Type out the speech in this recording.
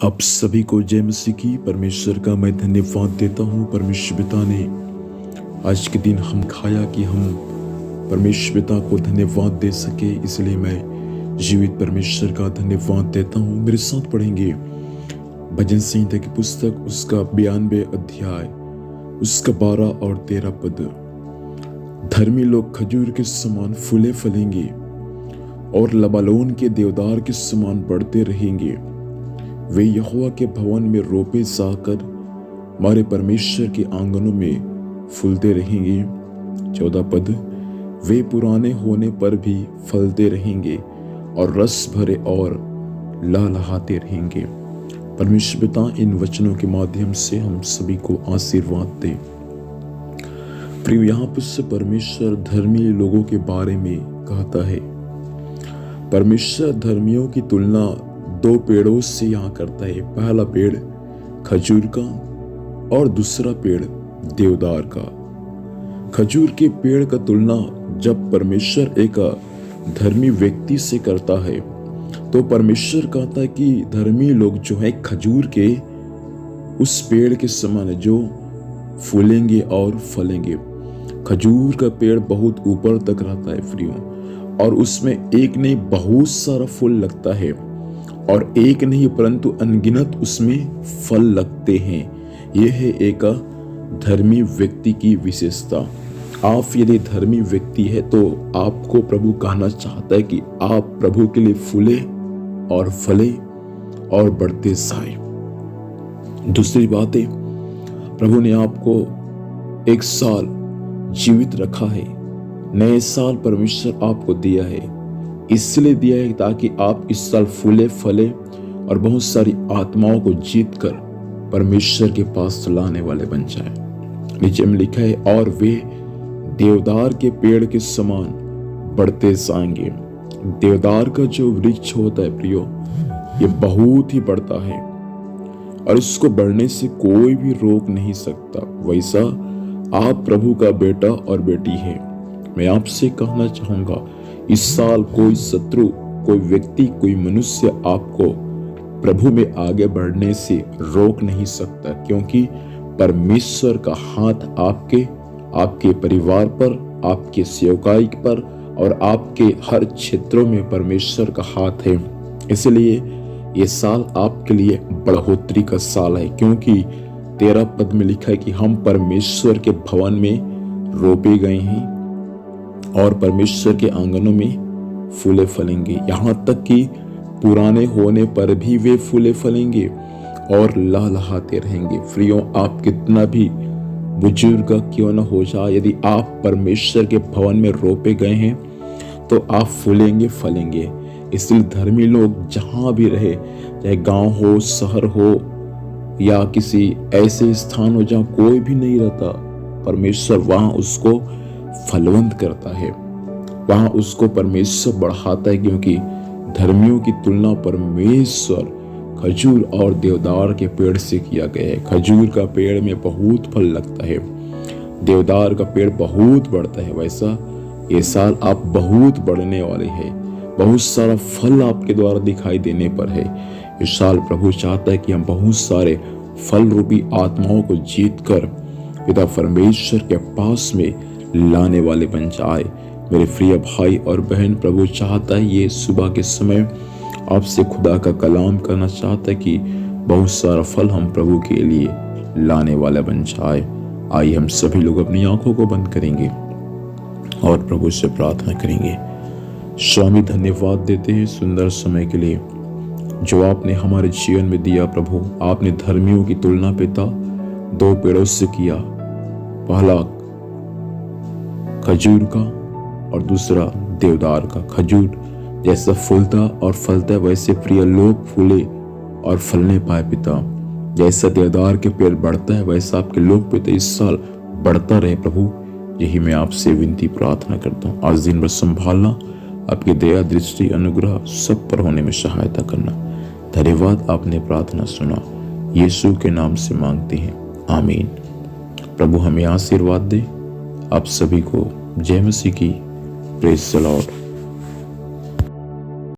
आप सभी को जय मसीह की। परमेश्वर का मैं धन्यवाद देता हूँ। परमेश्वर पिता ने आज के दिन हम खाया कि हम परमेश्वर पिता को धन्यवाद दे सके, इसलिए मैं जीवित परमेश्वर का धन्यवाद देता हूँ। मेरे साथ पढ़ेंगे भजन संहिता की पुस्तक, उसका 92 अध्याय, उसका 12 और 13 पद। धर्मी लोग खजूर के समान फूले फलेंगे और लबानोन के देवदार के समान बढ़ते रहेंगे। वे यहोवा के भवन में रोपे जाकर हमारे परमेश्वर के आंगनों में फूलते रहेंगे। 14 पद। वे पुराने होने पर भी फलते रहेंगे और रस भरे और लहलहाते रहेंगे। परमेश्वर पिता इन वचनों के माध्यम से हम सभी को आशीर्वाद दे। प्रिय, यहाँ पर से परमेश्वर धर्मी लोगों के बारे में कहता है। परमेश्वर धर्मियों की तुलना दो पेड़ों से यहाँ करता है। पहला पेड़ खजूर का और दूसरा पेड़ देवदार का। खजूर के पेड़ का तुलना जब परमेश्वर एक धर्मी व्यक्ति से करता है तो परमेश्वर कहता है कि धर्मी लोग जो है खजूर के उस पेड़ के समान जो फूलेंगे और फलेंगे। खजूर का पेड़ बहुत ऊपर तक रहता है प्रियो, और उसमें एक नहीं बहुत सारा फूल लगता है, और एक नहीं परंतु अनगिनत उसमें फल लगते हैं। यह है एक धर्मी व्यक्ति की विशेषता। आप यदि धर्मी व्यक्ति है तो आपको प्रभु कहना चाहता है कि आप प्रभु के लिए फूले और फले और बढ़ते जाए। दूसरी बात है, प्रभु ने आपको एक साल जीवित रखा है। नए साल परमेश्वर आपको दिया है, इसलिए दिया है ताकि आप इस साल फूले फले और बहुत सारी आत्माओं को जीत कर परमेश्वर के पास लाने वाले बन जाए। नीचे में लिखा है, और वे देवदार के पेड़ के समान बढ़ते जाएंगे। देवदार का जो वृक्ष होता है प्रियो, ये बहुत ही बढ़ता है और इसको बढ़ने से कोई भी रोक नहीं सकता। वैसा आप प्रभु का बेटा और बेटी है। मैं आपसे कहना चाहूंगा, इस साल कोई शत्रु, कोई व्यक्ति, कोई मनुष्य आपको प्रभु में आगे बढ़ने से रोक नहीं सकता, क्योंकि परमेश्वर का हाथ आपके परिवार पर, आपके सेवकाई पर और आपके हर क्षेत्रों में परमेश्वर का हाथ है। इसलिए ये साल आपके लिए बढ़ोतरी का साल है, क्योंकि 13 पद में लिखा है कि हम परमेश्वर के भवन में रोपे गए हैं और परमेश्वर के आंगनों में फूले फलेंगे। यहाँ तक कि पुराने होने पर भी वे फूले फलेंगे और लहलहाते रहेंगे। प्रियो, आप कितना भी बुजुर्ग क्यों न हो जाए, यदि आप परमेश्वर के भवन में रोपे गए हैं तो आप फूलेंगे फलेंगे। इसलिए धर्मी लोग जहाँ भी रहे, चाहे गांव हो, शहर हो या किसी ऐसे स्थान हो जहाँ कोई भी नहीं रहता, परमेश्वर वहां उसको फलवंत करता है, वहां उसको परमेश्वर बढ़ाता है, क्योंकि धर्मियों की तुलना परमेश्वर खजूर और देवदार के पेड़ से किया गया है। खजूर का पेड़ में बहुत फल लगता है, देवदार का पेड़ बहुत बढ़ता है। वैसा ये साल आप बहुत बढ़ने वाले हैं, बहुत सारा फल आपके द्वारा दिखाई देने पर है। इस साल प्रभु चाहता है कि हम बहुत सारे फल रूपी आत्माओं को जीत कर पिता परमेश्वर के पास में लाने वाले बन जाए। मेरे प्रिय भाई और बहन, प्रभु चाहता है ये सुबह के समय आपसे खुदा का कलाम करना चाहता है कि बहुत सारा फल हम प्रभु के लिए लाने वाला बन जाए। आइए हम सभी लोग अपनी आंखों को बंद करेंगे और प्रभु से प्रार्थना करेंगे। स्वामी, धन्यवाद देते हैं सुंदर समय के लिए जो आपने हमारे जीवन में दिया। प्रभु, आपने धर्मियों की तुलना पिता दो पेड़ों से किया, पहला खजूर का और दूसरा देवदार का। खजूर जैसा फूलता और फलता है, वैसे प्रिय लोग फूले और फलने पाए पिता। जैसा देवदार के पेड़ बढ़ता है, वैसा आपके लोग पिता इस साल बढ़ता रहे। प्रभु, यही मैं आपसे विनती प्रार्थना करता हूँ। आज दिन भर संभालना, आपकी दया, दृष्टि, अनुग्रह सब पर होने में सहायता करना। धन्यवाद, आपने प्रार्थना सुना। यीशु के नाम से मांगते हैं, आमीन। प्रभु हमें आशीर्वाद दे। आप सभी को जय मसीह की। Praise the Lord.